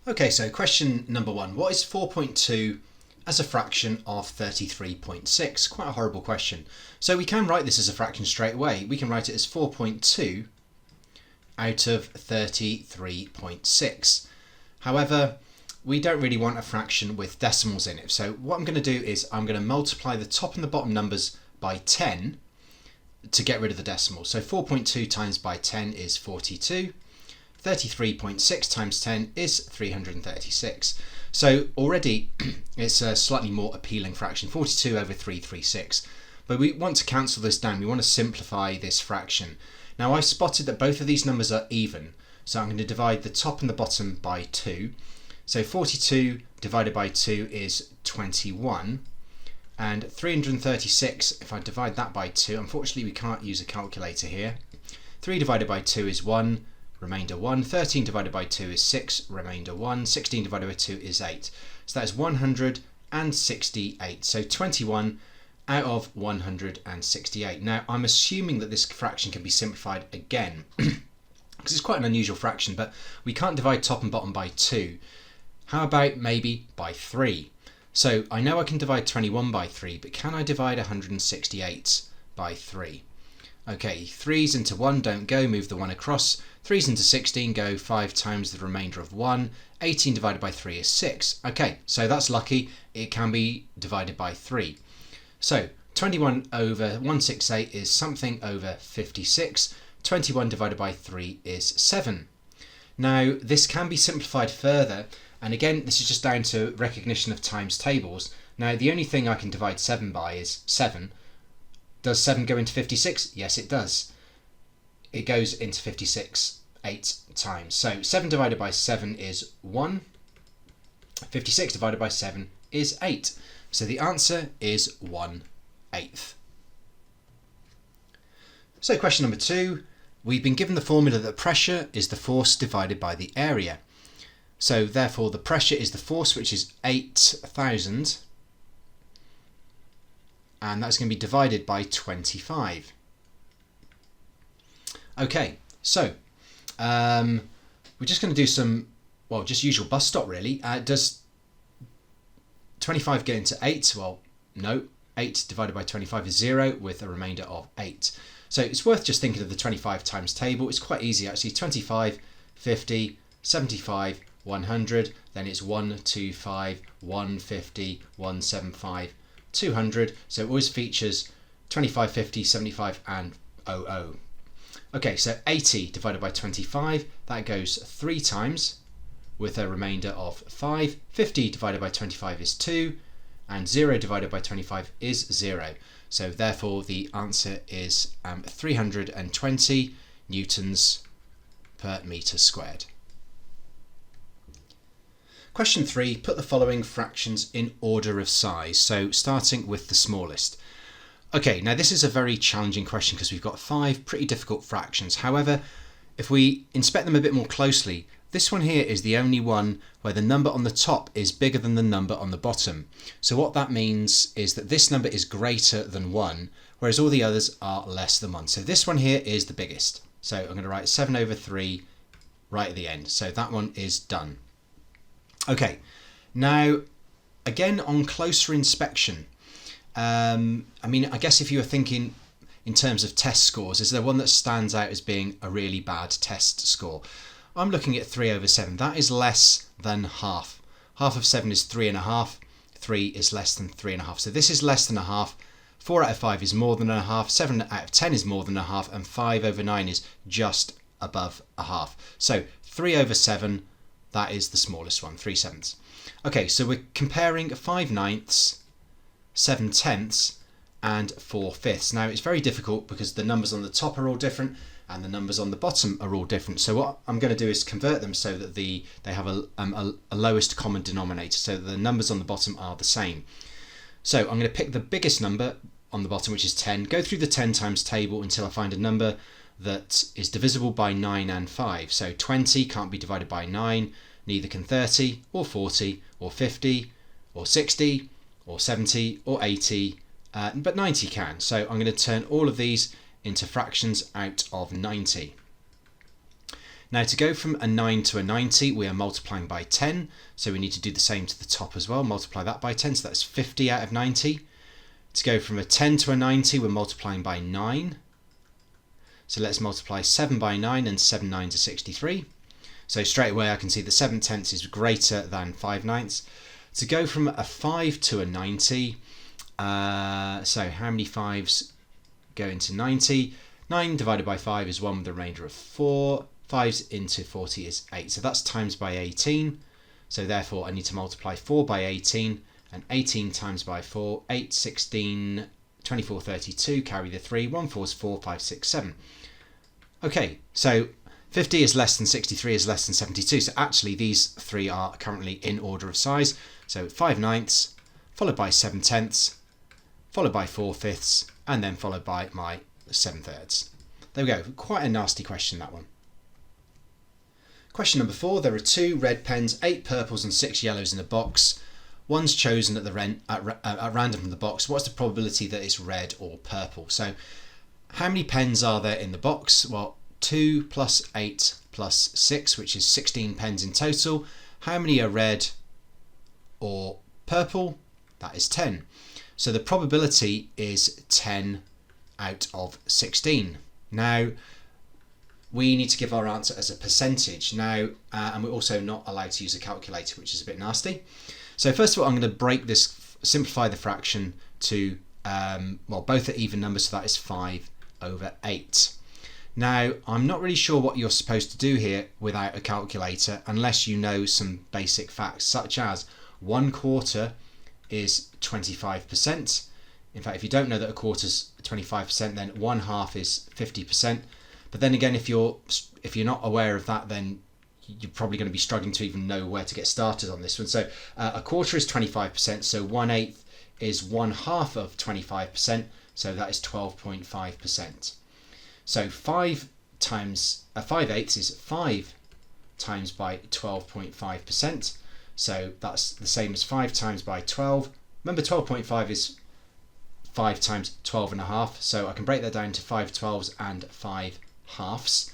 Okay, so question number 1. What is 4.2 as a fraction of 33.6? Quite a horrible question. So we can write this as a fraction straight away. We can write it as 4.2 out of 33.6. However, we don't really want a fraction with decimals in it. So what I'm going to do is I'm going to multiply the top and the bottom numbers by 10 to get rid of the decimal. So 4.2 times by 10 is 42. 33.6 times 10 is 336. So already it's a slightly more appealing fraction, 42 over 336. But we want to cancel this down. We want to simplify this fraction. Now I've spotted that both of these numbers are even, so I'm going to divide the top and the bottom by 2. So 42 divided by 2 is 21. And 336, if I divide that by 2, unfortunately we can't use a calculator here. 3 divided by 2 is 1. Remainder 1. 13 divided by 2 is 6, remainder 1. 16 divided by 2 is 8. So that is 168. So 21 out of 168. Now I'm assuming that this fraction can be simplified again because it's quite an unusual fraction, but we can't divide top and bottom by 2. How about maybe by 3? So I know I can divide 21 by 3, but can I divide 168 by 3? Okay, 3's into 1 don't go, move the 1 across. 3's into 16 go, 5 times the remainder of 1. 18 divided by 3 is 6. Okay, so that's lucky, it can be divided by 3. So 21 over 168 is something over 56. 21 divided by 3 is 7. Now this can be simplified further, and again this is just down to recognition of times tables. Now the only thing I can divide 7 by is 7. Does 7 go into 56? Yes, it does. It goes into 56 8 times. So 7 divided by 7 is 1. 56 divided by 7 is 8. So the answer is 1/8. So question number 2. We've been given the formula that pressure is the force divided by the area. So therefore the pressure is the force, which is 8,000. And that's going to be divided by 25. Okay, so we're just going to do some, well, just usual bus stop really. Does 25 get into 8? Well, no. 8 divided by 25 is 0 with a remainder of 8. So it's worth just thinking of the 25 times table. It's quite easy actually. 25, 50, 75, 100. Then it's 125, 150, 175, 200. So it always features 25, 50, 75 and 00. Okay, so 80 divided by 25, that goes 3 times with a remainder of 5. 50 divided by 25 is 2, and 0 divided by 25 is 0. So therefore the answer is 320 newtons per metre squared. Question 3, put the following fractions in order of size. So starting with the smallest. Okay, now this is a very challenging question because we've got 5 pretty difficult fractions. However, if we inspect them a bit more closely, this one here is the only one where the number on the top is bigger than the number on the bottom. So what that means is that this number is greater than 1, whereas all the others are less than 1. So this one here is the biggest. So I'm going to write 7 over 3 right at the end. So that one is done. Okay, now again on closer inspection, I mean, I guess if you were thinking in terms of test scores, is there one that stands out as being a really bad test score? I'm looking at 3 over 7. That is less than half. Half of 7 is 3.5. 3 is less than 3.5. So this is less than a half. 4 out of 5 is more than a half. 7 out of 10 is more than a half. And 5 over 9 is just above a half. So 3 over 7, that is the smallest one, 3/7. Okay, so we're comparing 5/9, 7/10, and 4/5. Now it's very difficult because the numbers on the top are all different and the numbers on the bottom are all different. So what I'm going to do is convert them so that they have a lowest common denominator, so that the numbers on the bottom are the same. So I'm going to pick the biggest number on the bottom, which is 10, go through the 10 times table until I find a number that is divisible by 9 and 5. So 20 can't be divided by 9, neither can 30 or 40 or 50 or 60 or 70 or 80, but 90 can. So I'm going to turn all of these into fractions out of 90. Now to go from a 9 to a 90, we are multiplying by 10, so we need to do the same to the top as well, multiply that by 10, so that's 50 out of 90. To go from a 10 to a 90, we're multiplying by 9. So let's multiply 7 by 9, and 7 9s are 63. So straight away I can see that 7 tenths is greater than 5 ninths. To go from a 5 to a 90, so how many 5s go into 90? 9 divided by 5 is 1 with a remainder of 4. 5s into 40 is 8. So that's times by 18. So therefore I need to multiply 4 by 18, and 18 times by 4, 8, 16, 24, 32, carry the 3, 1 4 is 4, 5, 6, 7. Okay, so 50 is less than 63 is less than 72. So actually these three are currently in order of size. So 5 ninths, followed by 7 tenths, followed by 4 fifths, and then followed by my 7 thirds. There we go. Quite a nasty question, that one. Question number 4. There are 2 red pens, 8 purples and 6 yellows in a box. One's chosen at random from the box. What's the probability that it's red or purple? So how many pens are there in the box? Well, 2 plus 8 plus 6, which is 16 pens in total. How many are red or purple? That is 10. So the probability is 10 out of 16. Now, we need to give our answer as a percentage now, and we're also not allowed to use a calculator, which is a bit nasty. So first of all, I'm going to break this, simplify the fraction to, both are even numbers, so that is 5 over 8. Now, I'm not really sure what you're supposed to do here without a calculator, unless you know some basic facts, such as 1/4 is 25%. In fact, if you don't know that a quarter is 25%, then 1/2 is 50%. But then again, if you're not aware of that, then you're probably going to be struggling to even know where to get started on this one. So a quarter is 25%, so 1/8 is 1/2 of 25%, so that is 12.5%. So 5 eighths is 5 times by 12.5%. So that's the same as 5 times by 12. Remember, 12.5 is 5 times 12.5. So I can break that down to 5 12s and 5 halves.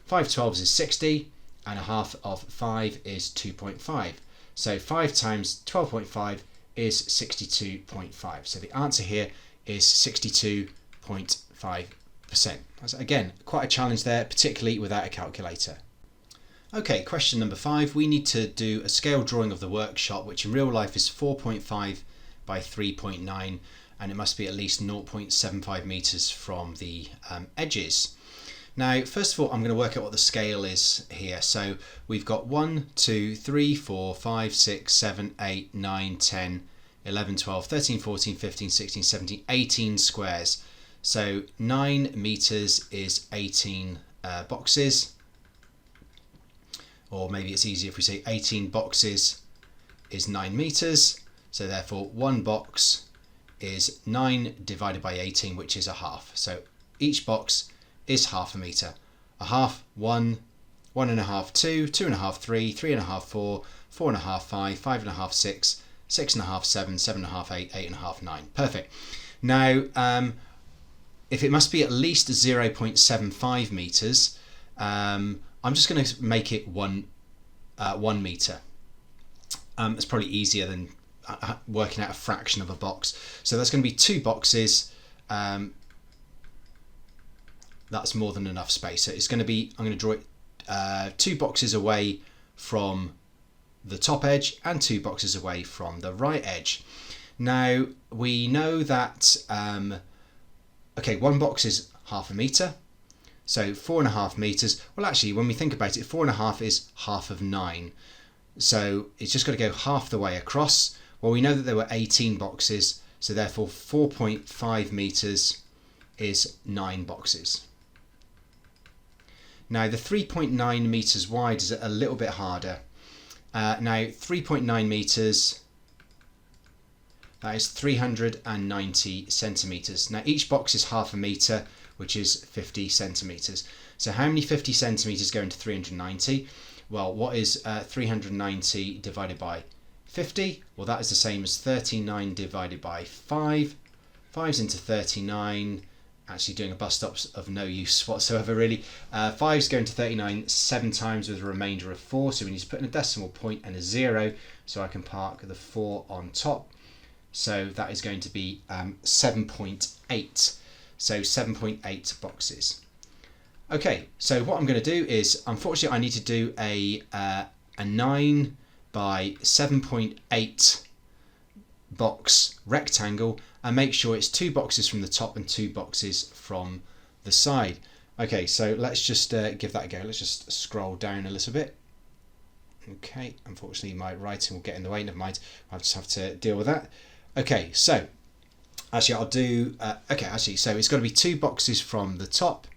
5 12s is 60, and a half of 5 is 2.5. So 5 times 12.5 is 62.5. So the answer here is 62.5%. That's, again, quite a challenge there, particularly without a calculator. Okay, question number 5. We need to do a scale drawing of the workshop, which in real life is 4.5 by 3.9, and it must be at least 0.75 meters from the edges. Now, first of all, I'm going to work out what the scale is here. So we've got 1, 2, 3, 4, 5, 6, 7, 8, 9, 10, 11, 12, 13, 14, 15, 16, 17, 18 squares. So 9 meters is 18 boxes. Or maybe it's easier if we say 18 boxes is 9 meters. So therefore, one box is 9 divided by 18, which is a half. So each box is half a meter. A half, 1, 1.5, 2, 2.5, 3, 3.5, 4, 4.5, 5, 5.5, 6, 6.5, 7, 7.5, 8, 8.5, 9. Perfect. Now, if it must be at least 0.75 meters, I'm just going to make it 1 meter. It's probably easier than working out a fraction of a box. So that's going to be 2 boxes. That's more than enough space. So it's going to be, I'm going to draw it 2 boxes away from the top edge and 2 boxes away from the right edge. Now we know that, one box is half a meter. So 4.5 meters. Well, actually, when we think about it, 4.5 is half of 9. So it's just got to go half the way across. Well, we know that there were 18 boxes, so therefore 4.5 meters is 9 boxes. Now the 3.9 meters wide is a little bit harder. Now 3.9 meters, that is 390 centimeters. Now each box is half a meter, which is 50 centimeters. So how many 50 centimeters go into 390? Well, what is 390 divided by 50? Well, that is the same as 39 divided by 5. 5's into 39, actually doing a bus stop's of no use whatsoever really. 5 is going to 39 7 times with a remainder of 4, so we need to put in a decimal point and a 0 so I can park the 4 on top. So that is going to be 7.8. So 7.8 boxes. Okay, so what I'm going to do is, unfortunately I need to do a 9 by 7.8 box rectangle and make sure it's 2 boxes from the top and 2 boxes from the side. Okay, so let's just give that a go. Let's just scroll down a little bit. Okay, unfortunately my writing will get in the way, never mind, I'll just have to deal with that. Okay, so actually I'll do, so it's got to be 2 boxes from the top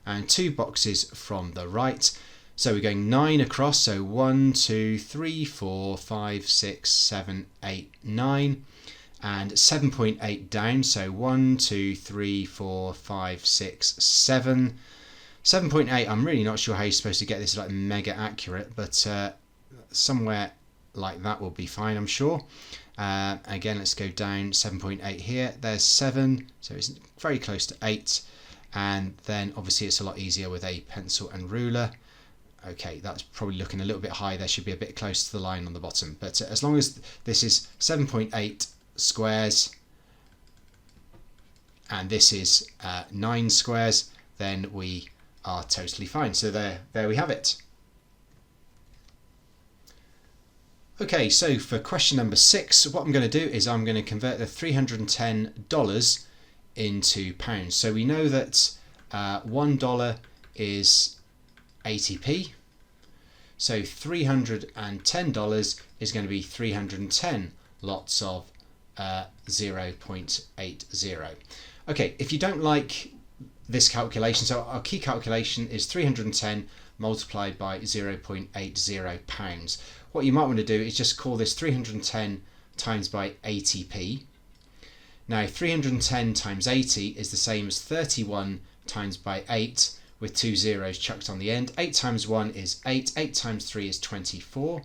and 2 boxes from the right. So we're going 9 across, so 1, 2, 3, 4, 5, 6, 7, 8, 9. And 7.8 down, so 1, 2, 3, 4, 5, 6, 7. 7.8, I'm really not sure how you're supposed to get this like mega accurate, but somewhere like that will be fine, I'm sure. Again, let's go down 7.8 here. There's 7, so it's very close to 8. And then obviously it's a lot easier with a pencil and ruler. Okay, that's probably looking a little bit high. There should be a bit close to the line on the bottom. But as long as this is 7.8 squares and this is 9 squares, then we are totally fine. So there we have it. Okay, so for question number 6, what I'm going to do is I'm going to convert the $310 into pounds. So we know that $1 is 80p. So $310 is going to be 310 lots of 0.80. Okay, if you don't like this calculation, so our key calculation is 310 multiplied by 0.80 pounds. What you might want to do is just call this 310 times by 80p. Now 310 times 80 is the same as 31 times by 8 with 2 zeros chucked on the end. 8 times 1 is 8, 8 times 3 is 24.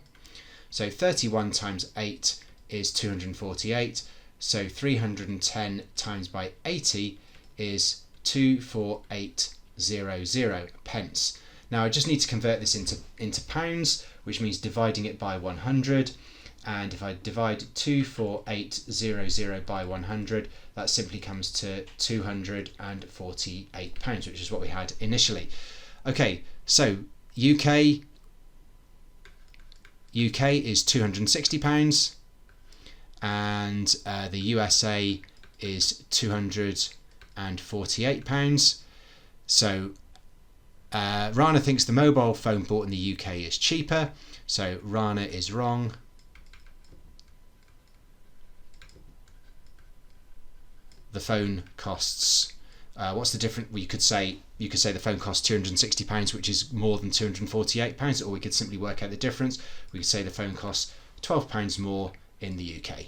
So 31 times 8 is 248. So 310 times by 80 is 24800 pence. Now I just need to convert this into pounds, which means dividing it by 100. And if I divide 24800 by 100, that simply comes to £248, which is what we had initially. Okay, so UK is £260, and the USA is £248. So Rana thinks the mobile phone bought in the UK is cheaper, so Rana is wrong. The phone costs, what's the difference? Well, you could say the phone costs £260, which is more than £248, or we could simply work out the difference. We could say the phone costs £12 more in the UK.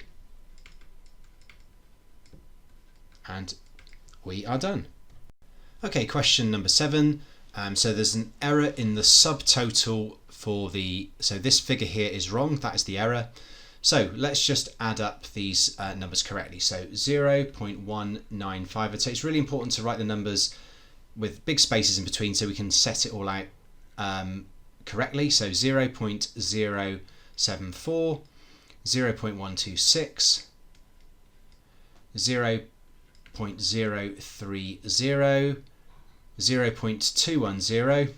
And we are done. Okay, question number 7. So there's an error in the subtotal for so this figure here is wrong, that is the error. So let's just add up these numbers correctly. So 0.195, I'd say it's really important to write the numbers with big spaces in between so we can set it all out correctly. So 0.074, 0.126, 0.030, 0.210.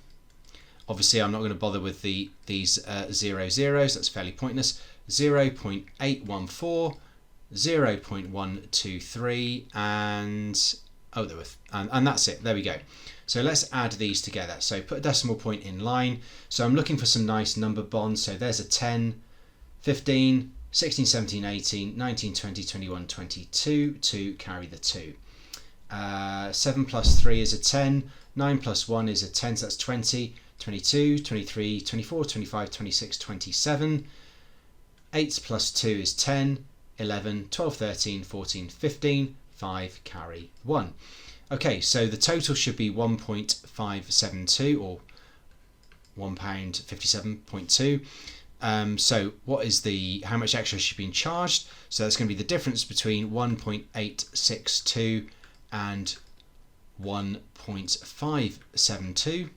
Obviously I'm not going to bother with these 0 zeros, that's fairly pointless. 0.814, 0.123, and and that's it. There we go. So let's add these together. So put a decimal point in line. So I'm looking for some nice number bonds. So there's a 10, 15, 16, 17, 18, 19, 20, 21, 22 to carry the 2. 7 plus 3 is a 10, 9 plus 1 is a 10, so that's 20, 22, 23, 24, 25, 26, 27. 8 plus 2 is 10, 11, 12, 13, 14, 15, 5, carry 1. Okay, so the total should be 1.572 or £1.57.2. So what is how much extra should be charged? So that's going to be the difference between 1.862 and 1.572.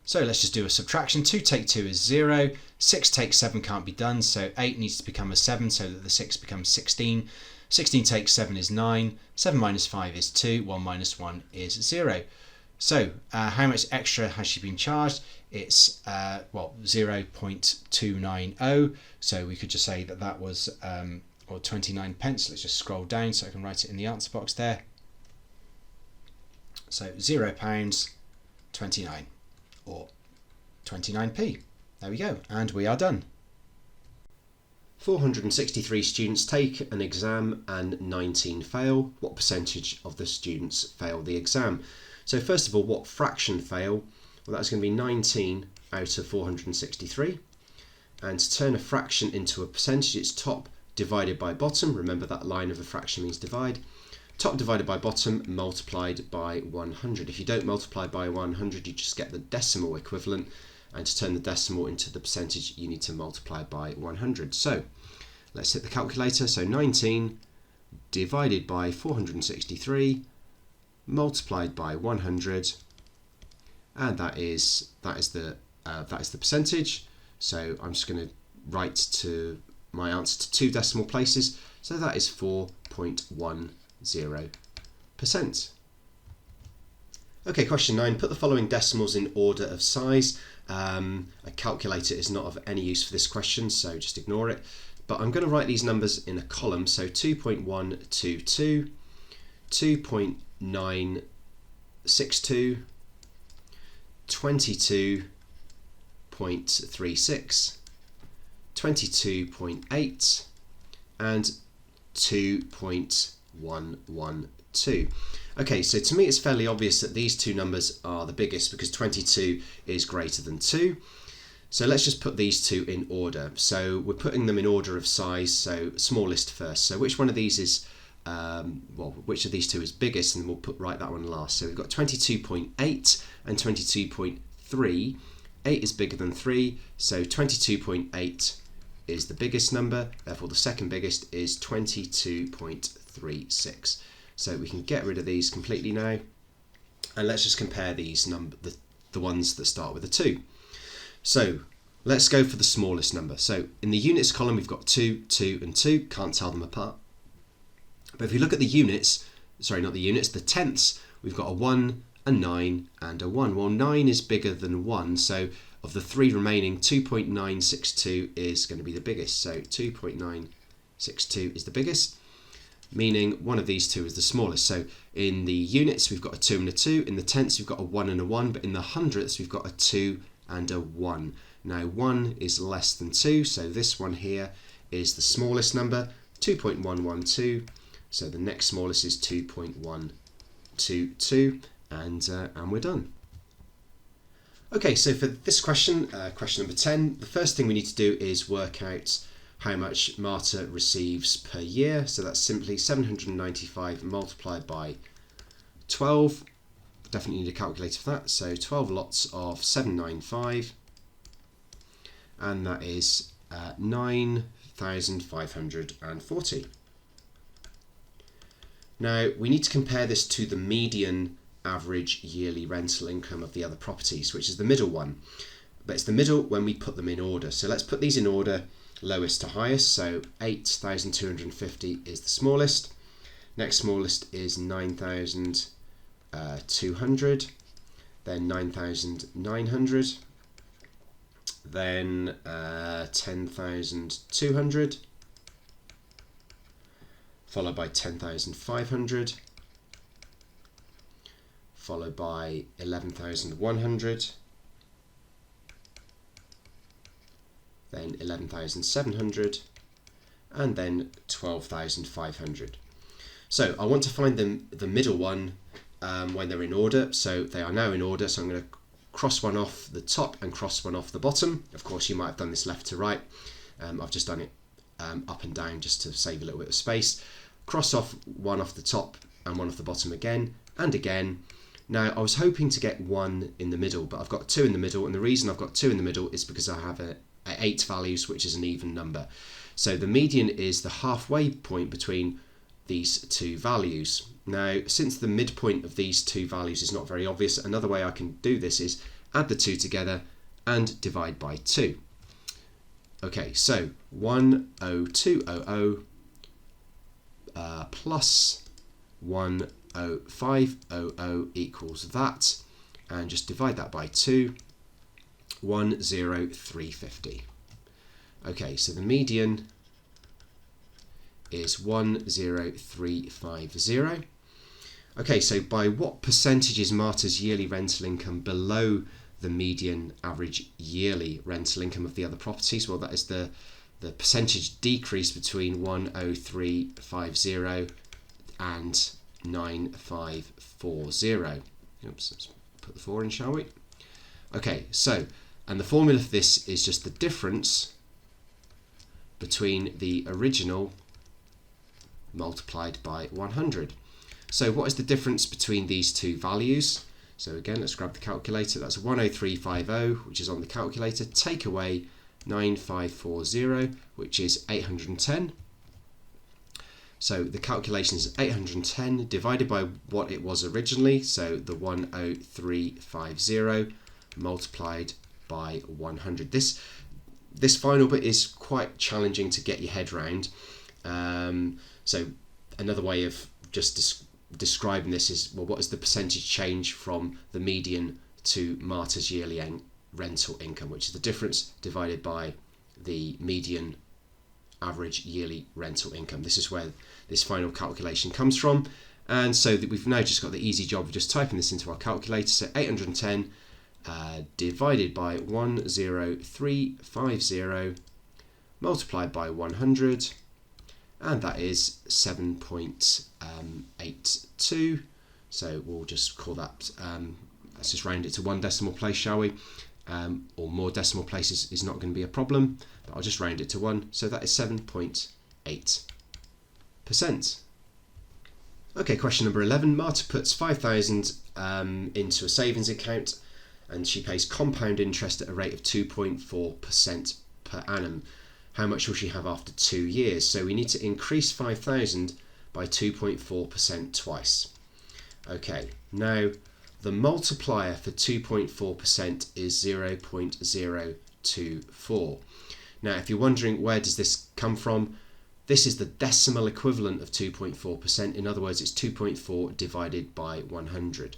So let's just do a subtraction. 2 take 2 is 0. 6 take 7 can't be done, so 8 needs to become a 7 so that the 6 becomes 16. 16 takes 7 is 9. 7 minus 5 is 2. 1 minus 1 is 0. So how much extra has she been charged? It's 0.290. So we could just say that that was or 29 pence. Let's just scroll down so I can write it in the answer box there. So £0.29 or 29p. There we go, and we are done. 463 students take an exam and 19 fail. What percentage of the students fail the exam? So first of all, what fraction fail? Well, that's going to be 19 out of 463. And to turn a fraction into a percentage, it's top divided by bottom. Remember that line of a fraction means divide. Top divided by bottom multiplied by 100. If you don't multiply by 100, you just get the decimal equivalent. And to turn the decimal into the percentage, you need to multiply by 100. So let's hit the calculator. So 19 divided by 463 multiplied by 100, and that is the percentage. So I'm just going to write to my answer to 2 decimal places. So that is 4.10%. Okay, question 9. Put the following decimals in order of size. A calculator is not of any use for this question, so just ignore it. But I'm going to write these numbers in a column. So 2.122, 2.962, 22.36, 22.8, and 2.112. Okay, so to me it's fairly obvious that these two numbers are the biggest because 22 is greater than 2. So let's just put these two in order. So we're putting them in order of size, so smallest first. So which one of these is, which of these two is biggest, and we'll write that one last. So we've got 22.8 and 22.3. 8 is bigger than 3, so 22.8 is the biggest number, therefore the second biggest is 22.36. So we can get rid of these completely now, and let's just compare these the ones that start with a 2. So let's go for the smallest number. So in the units column we've got 2, 2 and 2, can't tell them apart. But if you look at the units, sorry not the units, the tenths, we've got a 1, a 9 and a 1. Well, 9 is bigger than 1, so of the 3 remaining, 2.962 is going to be the biggest. So 2.962 is the biggest, meaning one of these two is the smallest. So in the units we've got a 2 and a 2, in the tenths we've got a 1 and a 1, but in the hundredths we've got a 2 and a 1. Now 1 is less than 2, so this one here is the smallest number, 2.112. So the next smallest is 2.122, and we're done. Okay, so for this question, question number 10, the first thing we need to do is work out how much Marta receives per year. So that's simply 795 multiplied by 12. Definitely need a calculator for that. So 12 lots of 795, and that is 9,540. Now we need to compare this to the median average yearly rental income of the other properties, which is the middle one. But it's the middle when we put them in order. So let's put these in order, lowest to highest. So 8,250 is the smallest. Next smallest is 9,200. Then 9,900. Then 10,200. Followed by 10,500. Followed by 11,100, then 11,700, and then 12,500. So I want to find the middle one when they're in order. So they are now in order, so I'm going to cross one off the top and cross one off the bottom. Of course you might have done this left to right. I've just done it up and down just to save a little bit of space. Cross off one off the top and one off the bottom again and again. Now I was hoping to get 1 in the middle, but I've got 2 in the middle, and the reason I've got 2 in the middle is because I have 8 values, which is an even number. So the median is the halfway point between these two values. Now, since the midpoint of these two values is not very obvious, another way I can do this is add the two together and divide by 2. Okay, so 10200 plus 10500 equals that, and just divide that by 2, 10350. Okay, so the median is 10350. Okay, so by what percentage is Marta's yearly rental income below the median average yearly rental income of the other properties? Well, that is the percentage decrease between 10350 and 9540. Oops, let's put the 4 in, shall we? Okay, so, and the formula for this is just the difference between the original multiplied by 100. So what is the difference between these two values? So again, let's grab the calculator. That's 10350, which is on the calculator. Take away 9540, which is 810. So the calculation is 810 divided by what it was originally, so the 10350 multiplied by 100. This final bit is quite challenging to get your head round. So another way of just describing this is, well, what is the percentage change from the median to Marta's yearly rental income, which is the difference divided by the median average yearly rental income. This is where this final calculation comes from, and so that we've now just got the easy job of just typing this into our calculator. So 810 divided by 10350 multiplied by 100, and that is 7.82. So we'll just call that, let's just round it to one decimal place, shall we? Or more decimal places is not going to be a problem, but I'll just round it to 1. So that is 7.8%. Okay, question number 11. Marta puts 5,000 into a savings account, and she pays compound interest at a rate of 2.4% per annum. How much will she have after 2 years? So we need to increase 5,000 by 2.4% twice. Okay, now the multiplier for 2.4% is 0.024. Now, if you're wondering where does this come from, this is the decimal equivalent of 2.4%. In other words, it's 2.4 divided by 100.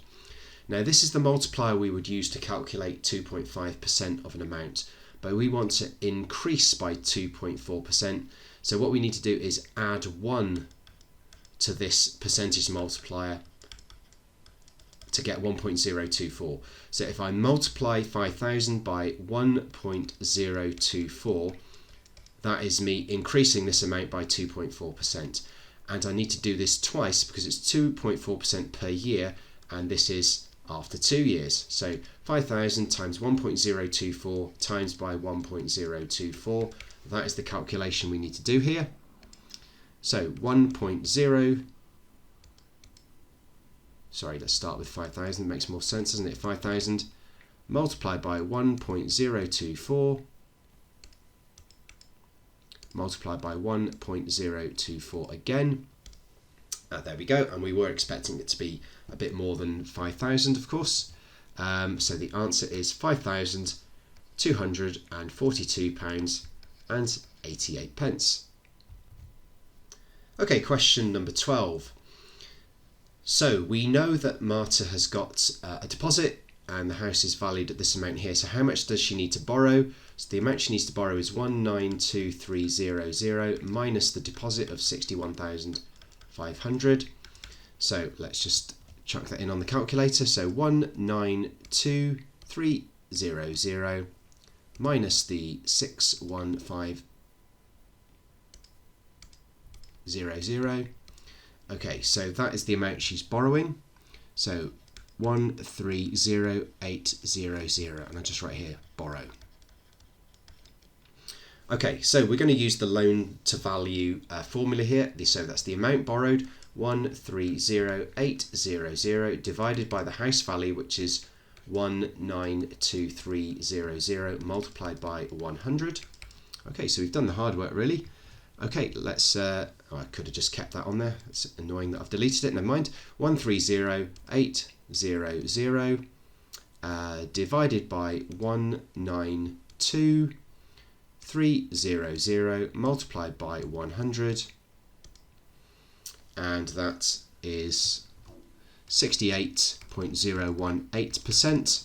Now, this is the multiplier we would use to calculate 2.5% of an amount, but we want to increase by 2.4%. So what we need to do is add 1 to this percentage multiplier to get 1.024. So if I multiply 5,000 by 1.024, that is me increasing this amount by 2.4%. And I need to do this twice because it's 2.4% per year, and this is after 2 years. So 5,000 times 1.024 times by 1.024, that is the calculation we need to do here. So 1.0, sorry, let's start with 5,000, makes more sense, doesn't it? 5,000 multiplied by 1.024 multiplied by 1.024 again. There we go, and we were expecting it to be a bit more than 5,000, of course. So the answer is £5,242.88. Okay, question number 12. So we know that Marta has got a deposit and the house is valued at this amount here. So how much does she need to borrow? So the amount she needs to borrow is 192300 minus the deposit of 61,500. So let's just chuck that in on the calculator. So 192300 minus the 61,500. Okay, so that is the amount she's borrowing. So 130800, and I just write here borrow. Okay, so we're going to use the loan to value formula here. So that's the amount borrowed, 130800 divided by the house value, which is 192300 multiplied by 100. Okay, so we've done the hard work really. Okay, let's Oh, I could have just kept that on there. It's annoying that I've deleted it. Never mind. 130,800 divided by 192,300 multiplied by 100, and that is 68.018%.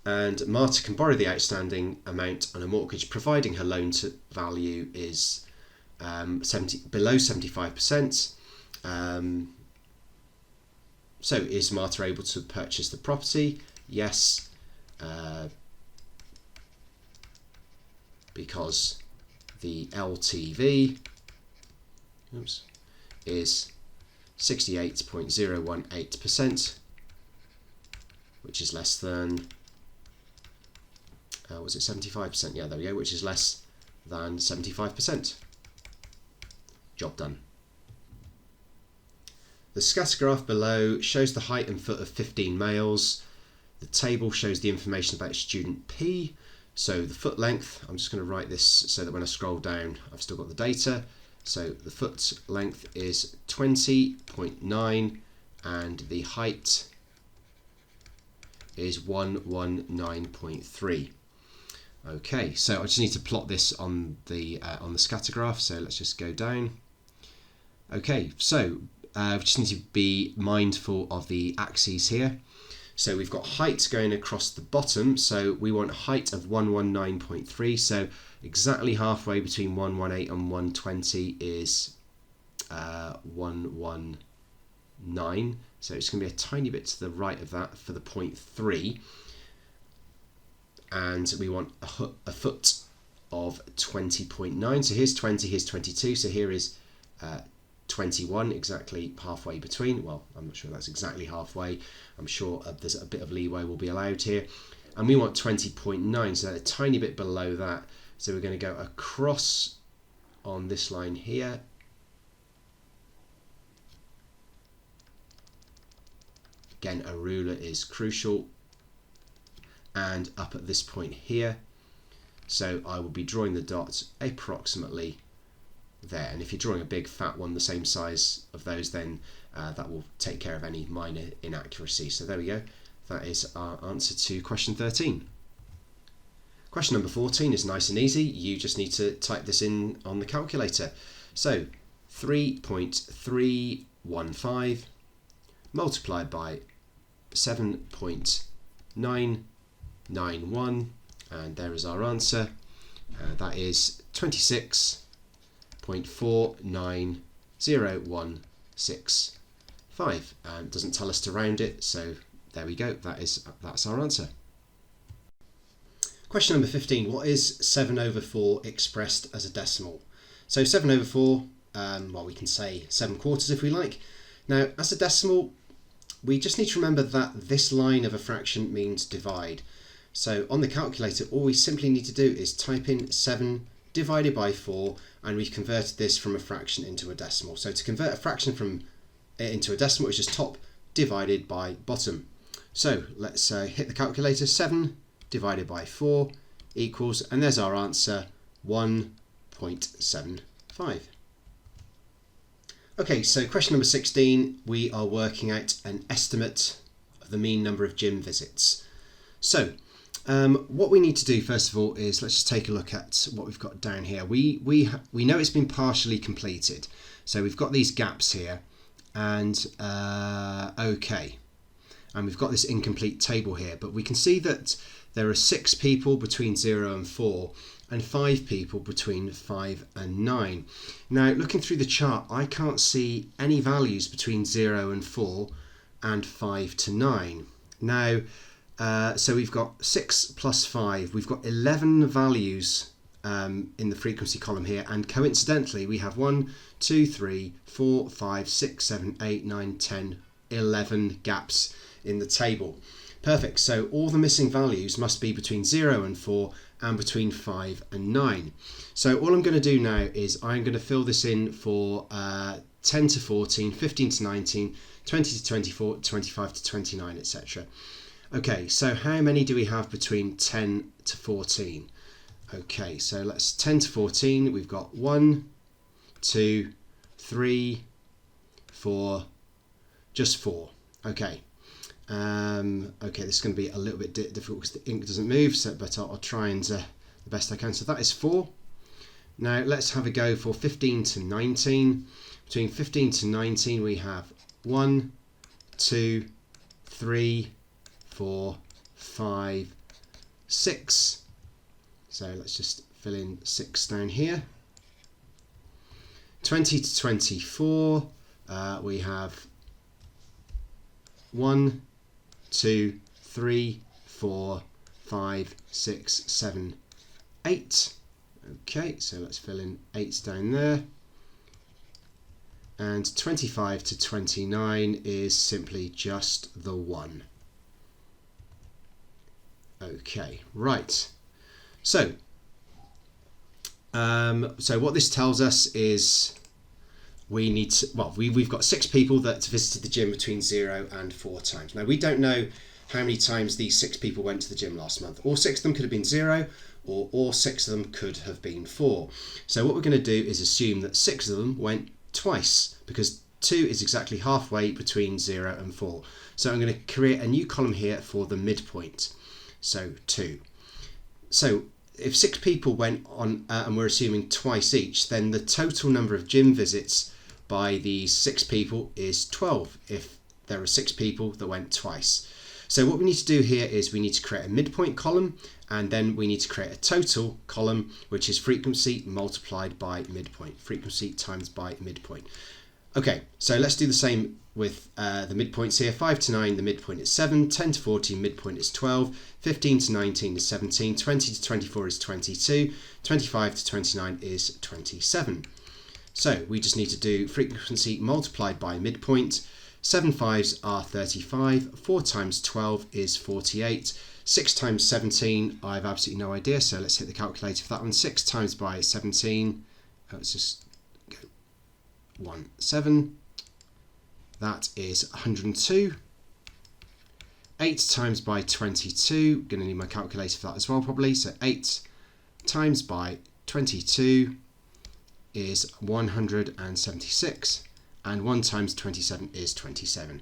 And Marta can borrow the outstanding amount on a mortgage providing her loan to value is below 75%. So is Marta able to purchase the property? Yes, because the LTV is 68.018%, which is less than, was it 75%? Yeah, there we go, which is less than 75%. Job done. The scatter graph below shows the height and foot of 15 males. The table shows the information about student P. So the foot length, I'm just going to write this so that when I scroll down I've still got the data. So the foot length is 20.9 and the height is 119.3. Okay, so I just need to plot this on the scatter graph. So let's just go down. Okay, so we just need to be mindful of the axes here. So we've got height going across the bottom, so we want a height of 119.3, so exactly halfway between 118 and 120 is 119, so it's going to be a tiny bit to the right of that for the 0.3, and we want a foot of 20.9, so here's 20, here's 22, so here is 21, exactly halfway between. Well, I'm not sure that's exactly halfway. I'm sure there's a bit of leeway will be allowed here. And we want 20.9, so a tiny bit below that. So we're going to go across on this line here. Again, a ruler is crucial. And up at this point here. So I will be drawing the dots approximately there, and if you're drawing a big fat one the same size of those, then that will take care of any minor inaccuracy. So there we go, that is our answer to question 13. Question number 14 is nice and easy. You just need to type this in on the calculator. So 3.315 multiplied by 7.991, and there is our answer. That is 26.49016.5, and doesn't tell us to round it, so there we go, that's our answer. Question number 15, what is 7 over 4 expressed as a decimal? So 7 over 4, well, we can say 7 quarters if we like. Now as a decimal, we just need to remember that this line of a fraction means divide. So on the calculator, all we simply need to do is type in 7 divided by 4, and we've converted this from a fraction into a decimal. So to convert a fraction into a decimal, it's just top divided by bottom. So let's hit the calculator. 7 divided by 4 equals, and there's our answer, 1.75. Okay, so question number 16, we are working out an estimate of the mean number of gym visits. So what we need to do first of all is let's just take a look at what we've got down here. We know it's been partially completed, so we've got these gaps here, and okay, and we've got this incomplete table here, but we can see that there are 6 people between 0 and 4 and 5 people between 5 and 9. Now looking through the chart, I can't see any values between 0 and 4 and 5 to 9. Now so we've got 6 plus 5, we've got 11 values in the frequency column here, and coincidentally we have 1, 2, 3, 4, 5, 6, 7, 8, 9, 10, 11 gaps in the table. Perfect, so all the missing values must be between 0 and 4 and between 5 and 9. So all I'm going to do now is I'm going to fill this in for 10 to 14, 15 to 19, 20 to 24, 25 to 29, etc. Okay, so how many do we have between 10 to 14? Okay, so let's 10 to 14, we've got 1, 2, 3, 4, just 4. Okay. Okay, this is going to be a little bit difficult because the ink doesn't move, but I'll try and the best I can. So that is 4. Now let's have a go for 15 to 19. Between 15 to 19 we have 1, 2, 3, 4, 5, 6. So let's just fill in 6 down here. 20 to 24 we have 1, 2, 3, 4, 5, 6, 7, 8. Okay, so let's fill in 8 down there. And 25 to 29 is simply just the 1. Okay, right. So what this tells us is we need to, well, we've got 6 people that visited the gym between 0 and 4 times. Now we don't know how many times these 6 people went to the gym last month. All 6 of them could have been 0, or all 6 of them could have been 4. So what we're going to do is assume that 6 of them went twice, because 2 is exactly halfway between 0 and 4. So I'm going to create a new column here for the midpoint. So 2. So if 6 people went on and we're assuming twice each, then the total number of gym visits by these 6 people is 12 if there are 6 people that went twice. So what we need to do here is we need to create a midpoint column, and then we need to create a total column, which is frequency multiplied by midpoint. Frequency times by midpoint. Okay, so let's do the same with the midpoints here. 5 to 9, the midpoint is 7. 10 to 14, midpoint is 12. 15 to 19 is 17. 20 to 24 is 22. 25 to 29 is 27. So we just need to do frequency multiplied by midpoint. 7 5s are 35. 4 times 12 is 48. 6 times 17, I have absolutely no idea, so let's hit the calculator for that one. 6 times by 17, let's just go 1, 7. That is 102. 8 times by 22, going to need my calculator for that as well probably. So 8 times by 22 is 176, and 1 times 27 is 27.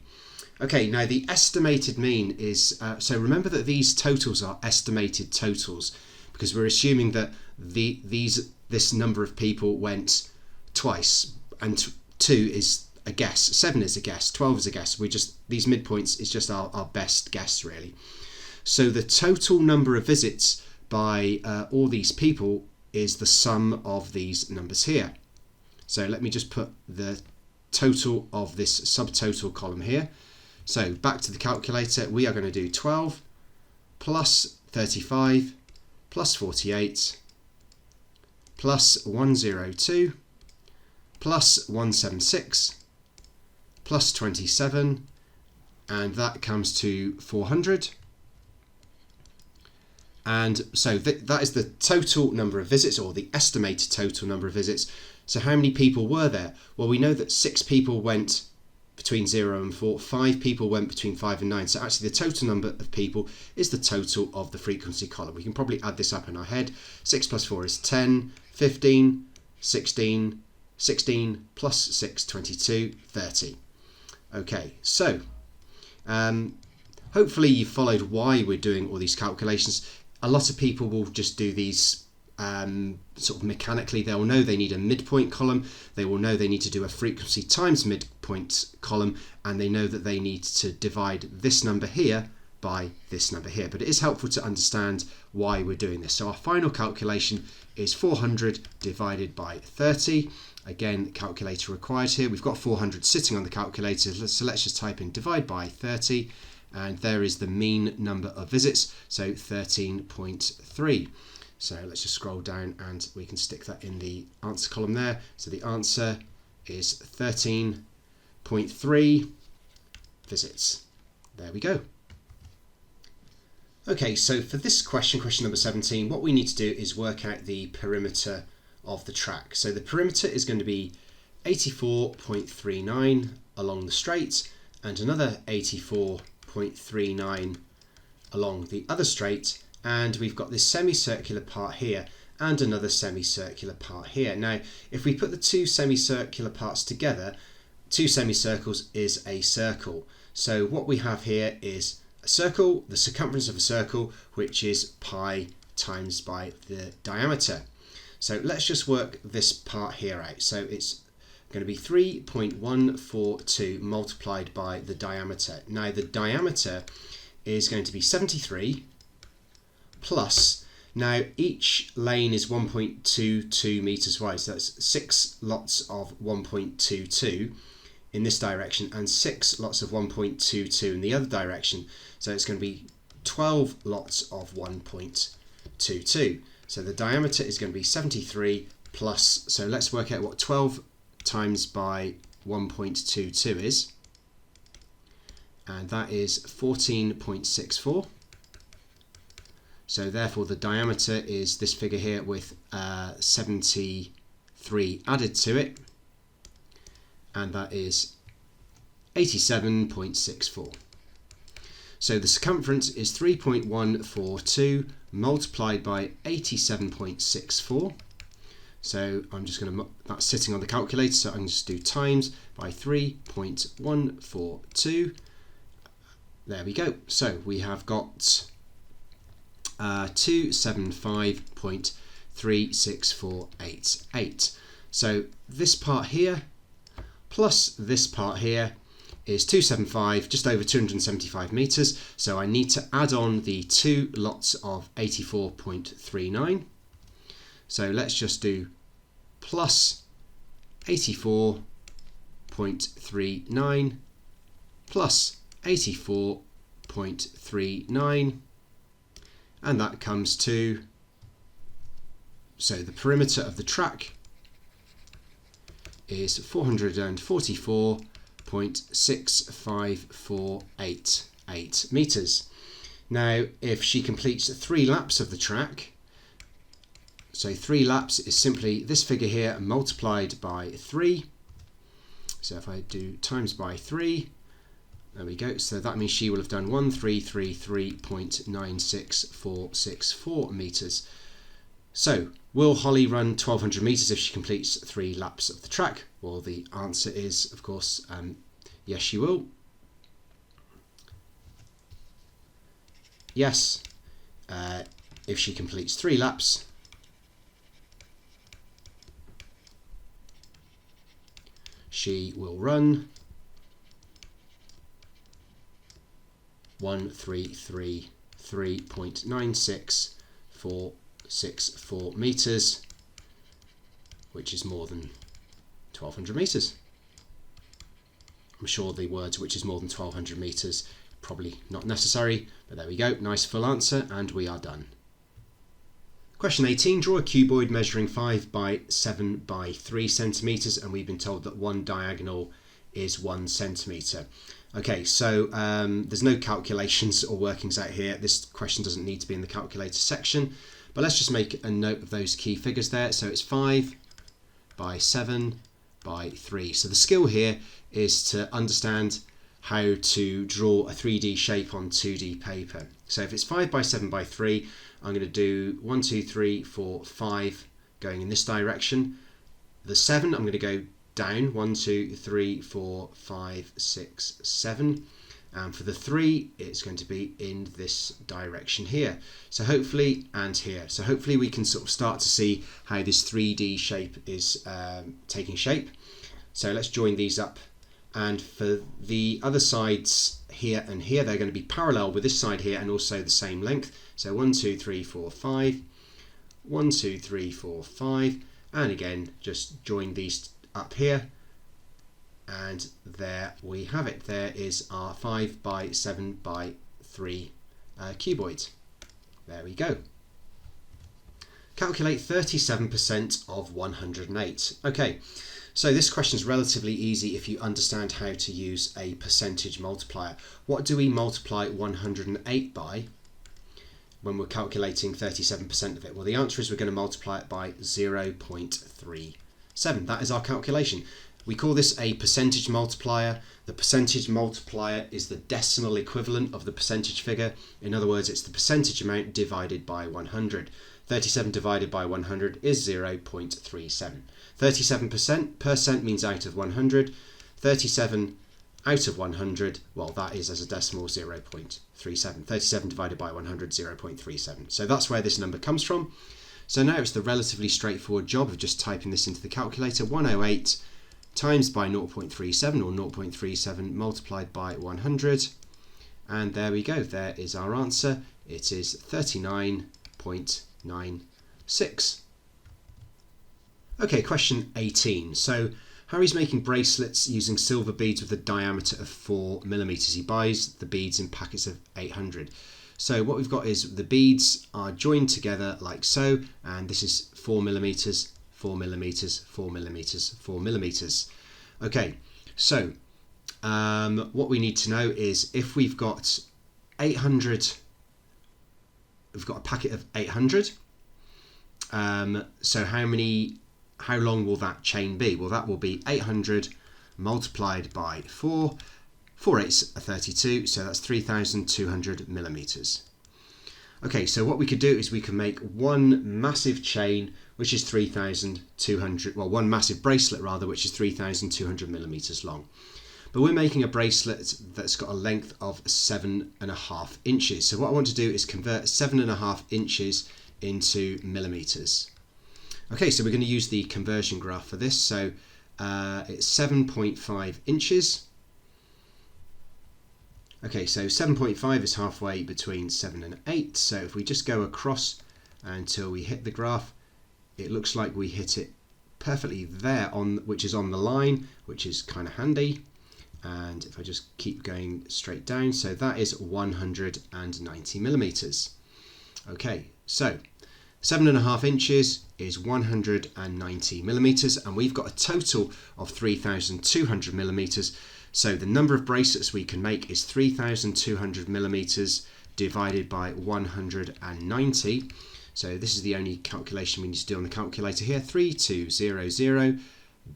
Okay, now the estimated mean is, so remember that these totals are estimated totals, because we're assuming that this number of people went twice, and 2 is a guess, 7 is a guess, 12 is a guess. These midpoints is just our best guess really. So the total number of visits by all these people is the sum of these numbers here. So let me just put the total of this subtotal column here. So back to the calculator, we are going to do 12 plus 35 plus 48 plus 102 plus 176 plus 27, and that comes to 400. And so that is the total number of visits, or the estimated total number of visits. So how many people were there? Well, we know that 6 people went between 0 and 4, 5 people went between 5 and 9. So actually the total number of people is the total of the frequency column. We can probably add this up in our head. 6 plus 4 is 10, 15, 16, 16 plus 6, 22, 30. Okay, so hopefully you followed why we're doing all these calculations. A lot of people will just do these sort of mechanically. They will know they need a midpoint column, they will know they need to do a frequency times midpoint column, and they know that they need to divide this number here by this number here. But it is helpful to understand why we're doing this. So our final calculation is 400 divided by 30. Again, calculator required here. We've got 400 sitting on the calculator, so let's just type in divide by 30, and there is the mean number of visits, so 13.3. So let's just scroll down and we can stick that in the answer column there. So the answer is 13.3 visits. There we go. Okay, so for this question, question number 17, what we need to do is work out the perimeter of the track. So the perimeter is going to be 84.39 along the straight, and another 84.39 along the other straight, and we've got this semicircular part here, and another semicircular part here. Now, if we put the two semicircular parts together, two semicircles is a circle. So what we have here is a circle, the circumference of a circle, which is pi times by the diameter. So let's just work this part here out. So it's going to be 3.142 multiplied by the diameter. Now the diameter is going to be 73 plus, now each lane is 1.22 meters wide, so that's 6 lots of 1.22 in this direction and 6 lots of 1.22 in the other direction. So it's going to be 12 lots of 1.22. So the diameter is going to be 73 plus, so let's work out what 12 times by 1.22 is. And that is 14.64. So therefore the diameter is this figure here with 73 added to it, and that is 87.64. So the circumference is 3.142 multiplied by 87.64. So I'm just going to, that's sitting on the calculator, so I can just do times by 3.142. There we go. So we have got 275.36488. So this part here plus this part here is 275, just over 275 meters. So I need to add on the 2 lots of 84.39. So let's just do plus 84.39 plus 84.39, and that comes to, so the perimeter of the track is 444.6548 meters. Now if she completes 3 laps of the track, so 3 laps is simply this figure here multiplied by 3. So if I do times by 3, there we go. So that means she will have done 1333.96464 meters. So will Holly run 1200 meters if she completes 3 laps of the track? Well, the answer is, of course, yes, she will. Yes, if she completes 3 laps, she will run 1333.96464 meters, which is more than 1200 meters. I'm sure the words which is more than 1200 meters probably not necessary, but there we go. Nice full answer, and we are done. Question 18, draw a cuboid measuring 5 by 7 by 3 centimeters, and we've been told that one diagonal is 1 centimeter. Okay, so there's no calculations or workings out here. This question doesn't need to be in the calculator section, but let's just make a note of those key figures there. So it's 5 by 7 by 3. So the skill here is to understand how to draw a 3D shape on 2D paper. So if it's 5 by 7 by 3, I'm going to do 1, 2, 3, 4, 5 going in this direction. The 7, I'm going to go down 1, 2, 3, 4, 5, 6, 7. And for the 3, it's going to be in this direction here. So hopefully, and here. So hopefully we can sort of start to see how this 3D shape is taking shape. So let's join these up. And for the other sides here and here, they're going to be parallel with this side here and also the same length. So 1, 2, 3, 4, 5. 1, 2, 3, 4, 5. And again, just join these up here. And there we have it. There is our 5 by 7 by 3 cuboid. There we go. Calculate 37% of 108. Okay, so this question is relatively easy if you understand how to use a percentage multiplier. What do we multiply 108 by when we're calculating 37% of it? Well, the answer is we're going to multiply it by 0.37. That is our calculation. We call this a percentage multiplier. The percentage multiplier is the decimal equivalent of the percentage figure. In other words, it's the percentage amount divided by 100. 37 divided by 100 is 0.37. 37% means out of 100. 37 out of 100, well, that is as a decimal 0.37. 37 divided by 100, 0.37. So that's where this number comes from. So now it's the relatively straightforward job of just typing this into the calculator. 108 times by 0.37, or 0.37 multiplied by 100. And there we go. There is our answer. It is 39.96. Okay, question 18. So Harry's making bracelets using silver beads with a diameter of 4 millimeters. He buys the beads in packets of 800. So what we've got is the beads are joined together like so, and this is 4 millimeters, 4 millimeters, 4 millimeters, 4 millimeters. Okay, so what we need to know is if we've got 800, we've got a packet of 800. So how long will that chain be? Well, that will be 800 multiplied by 4. 4 eighths are 32, so that's 3,200 millimeters. Okay, so what we could do is we can make one massive chain, which is 3,200, well, one massive bracelet rather, which is 3,200 millimeters long. But we're making a bracelet that's got a length of 7.5 inches. So what I want to do is convert 7.5 inches into millimeters. Okay, so we're going to use the conversion graph for this. So it's 7.5 inches. Okay, so 7.5 is halfway between 7 and 8. So if we just go across until we hit the graph, it looks like we hit it perfectly there, which is on the line, which is kind of handy. And if I just keep going straight down, so that is 190 millimeters. Okay, so 7.5 inches is 190 millimeters, and we've got a total of 3,200 millimeters. So the number of bracelets we can make is 3,200 millimeters divided by 190. So this is the only calculation we need to do on the calculator here. 3200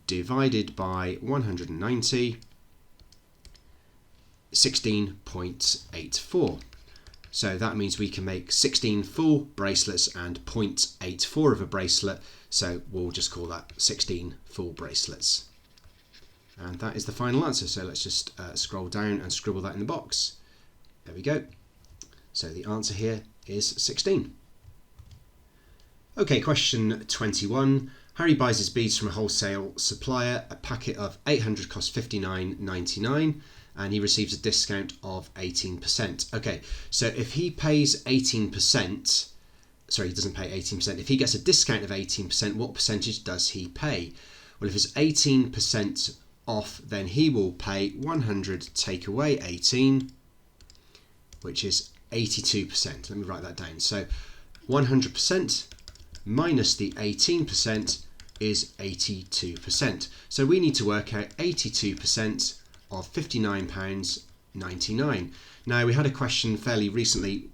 divided by 190, 16.84. So that means we can make 16 full bracelets and 0.84 of a bracelet. So we'll just call that 16 full bracelets. And that is the final answer. So let's just scroll down and scribble that in the box. There we go. So the answer here is 16. Okay, question 21. Harry buys his beads from a wholesale supplier. A packet of 800 costs $59.99. And he receives a discount of 18%. Okay, so if he pays 18%, sorry, he doesn't pay 18%. If he gets a discount of 18%, what percentage does he pay? Well, if it's 18% off, then he will pay 100 take away 18, which is 82%. Let me write that down. So 100% minus the 18% is 82%. So we need to work out 82% of £59.99. Now, we had a question fairly recently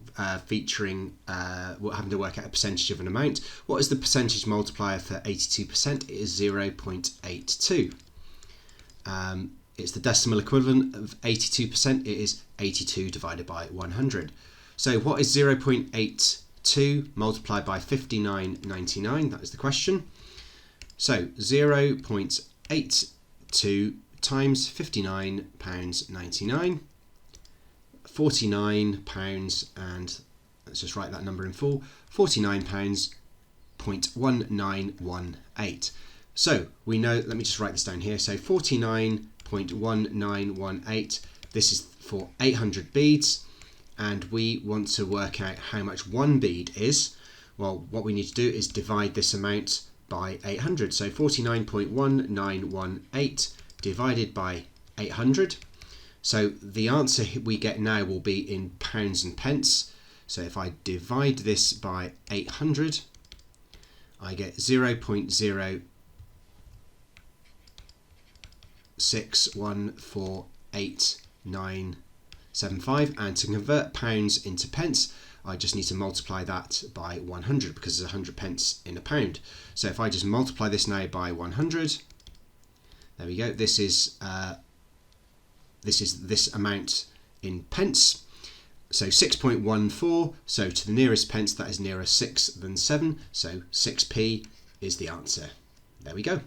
featuring having to work out a percentage of an amount. What is the percentage multiplier for 82%? It is 0.82. It's the decimal equivalent of 82%. It is 82 divided by 100. So what is 0.82 multiplied by 59.99? That is the question. So 0.82 times £59.99, £49, and let's just write that number in full, £49.1918. So we know, let me just write this down here, so 49.1918, this is for 800 beads, and we want to work out how much one bead is. Well, what we need to do is divide this amount by 800, so 49.1918 divided by 800. So the answer we get now will be in pounds and pence. So if I divide this by 800, I get 0.06148975, and to convert pounds into pence, I just need to multiply that by 100 because there's 100 pence in a pound. So if I just multiply this now by 100, There we go. This is this amount in pence. So 6.14, so to the nearest pence that is nearer 6 than 7, so 6p is the answer. There we go.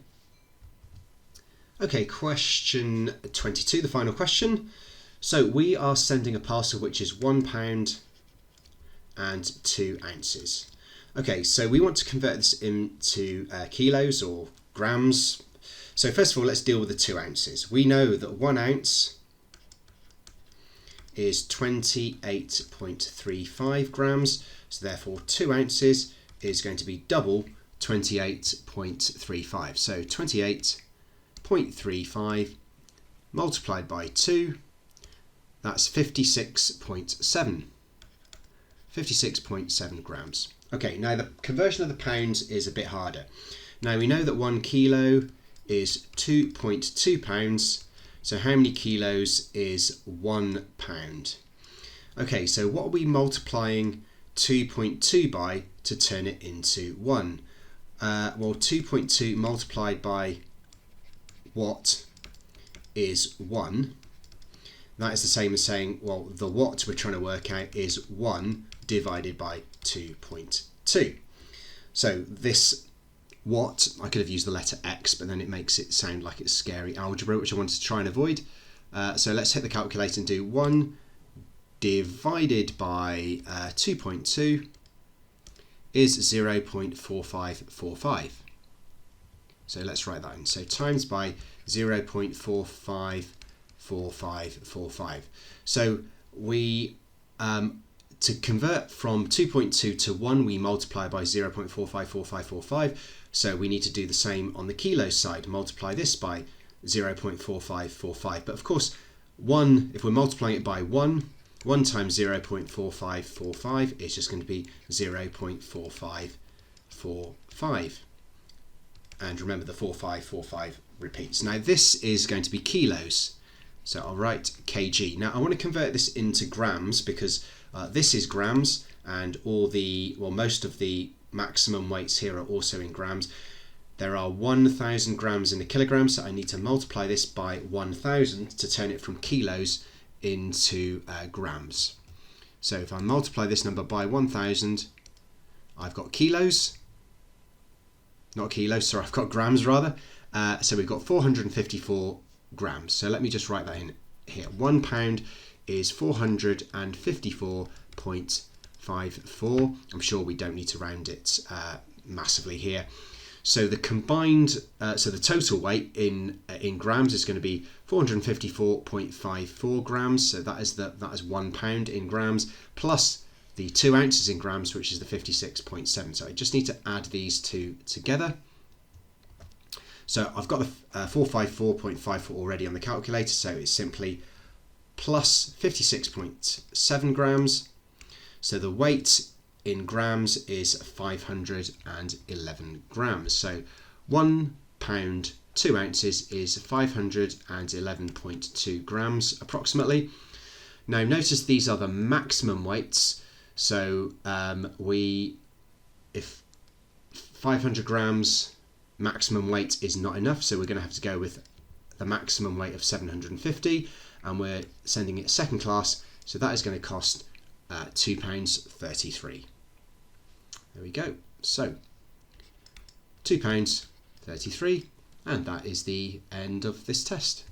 Okay, question 22, the final question. So we are sending a parcel which is £1 and 2 ounces. Okay, so we want to convert this into kilos or grams. So first of all, let's deal with the 2 ounces. We know that 1 ounce is 28.35 grams, so therefore 2 ounces is going to be double 28.35. So 28.35 multiplied by 2, that's 56.7. 56.7 grams. Okay, now the conversion of the pounds is a bit harder. Now we know that 1 kilo is 2.2 pounds. So how many kilos is 1 pound? Okay, so what are we multiplying 2.2 by to turn it into 1? Well, 2.2 multiplied by what is 1? That is the same as saying, well, the what we're trying to work out is 1 divided by 2.2. So this what, I could have used the letter X, but then it makes it sound like it's scary algebra, which I wanted to try and avoid. So let's hit the calculator and do 1 divided by 2.2 is 0.4545. So let's write that in. So times by 0.454545. So we, to convert from 2.2 to 1, we multiply by 0.454545. So we need to do the same on the kilo side, multiply this by 0.4545. But of course, 1, if we're multiplying it by 1 times 0.4545 is just going to be 0.4545. And remember the 4545 repeats. Now this is going to be kilos. So I'll write kg. Now I want to convert this into grams because this is grams and most of the maximum weights here are also in grams. There are 1,000 grams in a kilogram, so I need to multiply this by 1,000 to turn it from kilos into grams. So if I multiply this number by 1,000, I've got kilos. Not kilos, sorry, I've got grams rather. So we've got 454 grams. So let me just write that in here. 1 pound is 454.54. I'm sure we don't need to round it massively here. So the combined, so the total weight in grams is going to be 454.54 grams. So that is 1 pound in grams plus the 2 ounces in grams, which is the 56.7. So I just need to add these two together. So I've got the 454.54 already on the calculator. So it's simply plus 56.7 grams. So the weight in grams is 511 grams. So 1 pound 2 ounces is 511.2 grams approximately. Now notice these are the maximum weights. So if 500 grams maximum weight is not enough, so we're going to have to go with the maximum weight of 750, and we're sending it second class, so that is going to cost £2.33. There we go. So £2.33, and that is the end of this test.